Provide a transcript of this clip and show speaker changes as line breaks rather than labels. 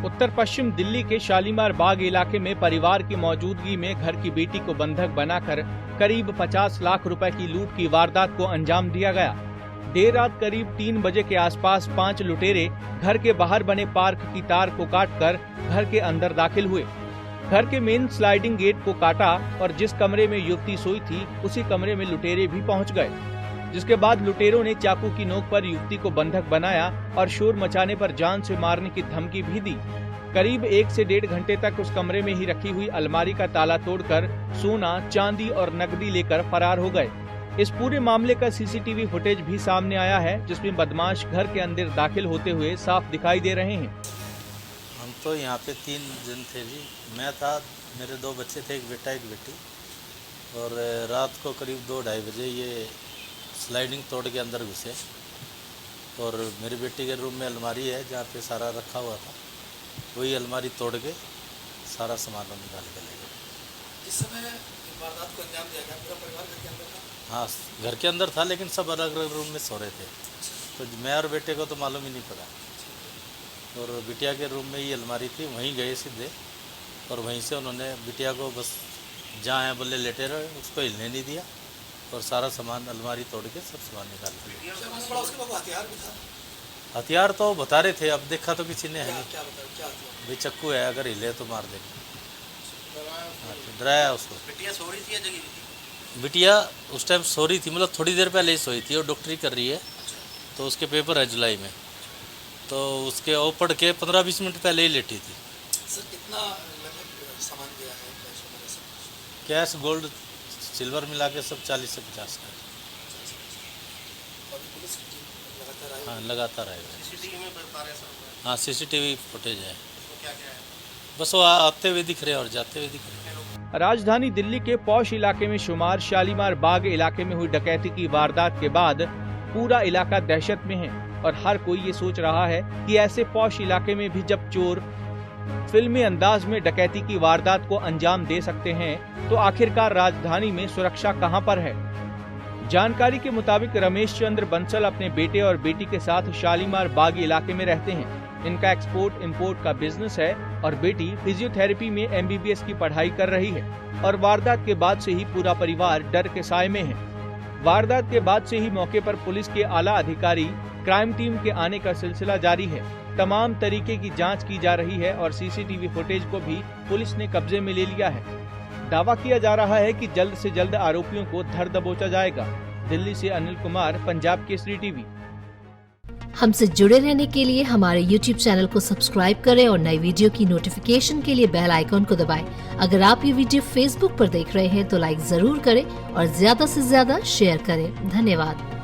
उत्तर पश्चिम दिल्ली के शालीमार बाग इलाके में परिवार की मौजूदगी में घर की बेटी को बंधक बनाकर करीब 50 लाख रुपए की लूट की वारदात को अंजाम दिया गया। देर रात करीब 3 बजे के आसपास 5 लुटेरे घर के बाहर बने पार्क की तार को काटकर घर के अंदर दाखिल हुए। घर के मेन स्लाइडिंग गेट को काटा और जिस कमरे में युवती सोई थी उसी कमरे में लुटेरे भी पहुंच गए, जिसके बाद लुटेरों ने चाकू की नोक पर युवती को बंधक बनाया और शोर मचाने पर जान से मारने की धमकी भी दी। करीब 1 से 1.5 घंटे तक उस कमरे में ही रखी हुई अलमारी का ताला तोड़कर सोना, चांदी और नकदी लेकर फरार हो गए। इस पूरे मामले का सीसीटीवी फुटेज भी सामने आया है, जिसमें बदमाश घर के अंदर दाखिल होते हुए साफ दिखाई दे रहे हैं।
हम तो यहाँ पे 3 जन थे जी। मैं था, मेरे 2 बच्चे थे, एक बेटा एक बेटी। और रात को करीब 2-2:30 बजे ये स्लाइडिंग तोड़ के अंदर घुसे और मेरी बेटी के रूम में अलमारी है जहाँ पे सारा रखा हुआ था, वही अलमारी तोड़ के सारा सामान निकाल के ले गए।
जिस समय वारदात को अंजाम दिया गया पूरा परिवार घर के अंदर था?
हाँ, घर के अंदर था, लेकिन सब अलग अलग रूम में सो रहे थे। तो मैं और बेटे को तो मालूम ही नहीं पड़ा। और बिटिया के रूम में ही अलमारी थी, वहीं गए सीधे और वहीं से उन्होंने बिटिया को बस जहाँ है बोले लेटे रहे, उसको हिलने नहीं दिया और सारा सामान अलमारी तोड़ के सब सामान निकाल दिया। हथियार तो बता रहे थे, अब देखा तो किसी ने है नहीं। भाई चक्कू है, अगर हिले तो मार देंगे। डराया उसको।
बिटिया सो रही थी या जगी हुई थी?
बिटिया उस टाइम सो रही थी, मतलब थोड़ी देर पहले ही सोई थी और डॉक्टरी कर रही है। तो उसके पेपर है जुलाई में, तो उसके वो पढ़ के 15-20 मिनट पहले ही लेटी थी।
सर कितना सामान गया है?
कैश, गोल्ड, सिल्वर मिला के सब 40 से 50 का।
पुलिस की टीम लगातार आई?
हाँ, लगातार आएगा।
सीसीटीवी में बता रहे सर?
हाँ, सीसीटीवी फुटेज है।
क्या क्या है?
बस वो आते हुए दिख रहे हैं और जाते हुए दिख रहे हैं।
राजधानी दिल्ली के पौश इलाके में शुमार शालीमार बाग इलाके में हुई डकैती की वारदात के बाद पूरा इलाका दहशत में है और हर कोई ये सोच रहा है कि ऐसे पौश इलाके में भी जब चोर फिल्मी अंदाज में डकैती की वारदात को अंजाम दे सकते हैं तो आखिरकार राजधानी में सुरक्षा कहां पर है। जानकारी के मुताबिक रमेश चंद्र बंसल अपने बेटे और बेटी के साथ शालीमार बाग इलाके में रहते हैं। इनका एक्सपोर्ट इंपोर्ट का बिजनेस है और बेटी फिजियोथेरेपी में MBBS की पढ़ाई कर रही है और वारदात के बाद से ही पूरा परिवार डर के साए में है। वारदात के बाद से ही मौके पर पुलिस के आला अधिकारी, क्राइम टीम के आने का सिलसिला जारी है। तमाम तरीके की जांच की जा रही है और सीसीटीवी फुटेज को भी पुलिस ने कब्जे में ले लिया है। दावा किया जा रहा है कि जल्द से जल्द आरोपियों को धर दबोचा जाएगा। दिल्ली से अनिल कुमार, पंजाब केसरी टीवी।
हमसे जुड़े रहने के लिए हमारे YouTube चैनल को सब्सक्राइब करें और नई वीडियो की नोटिफिकेशन के लिए बेल आइकॉन को दबाएं। अगर आप ये वीडियो Facebook पर देख रहे हैं तो लाइक जरूर करें और ज्यादा से ज्यादा शेयर करें। धन्यवाद।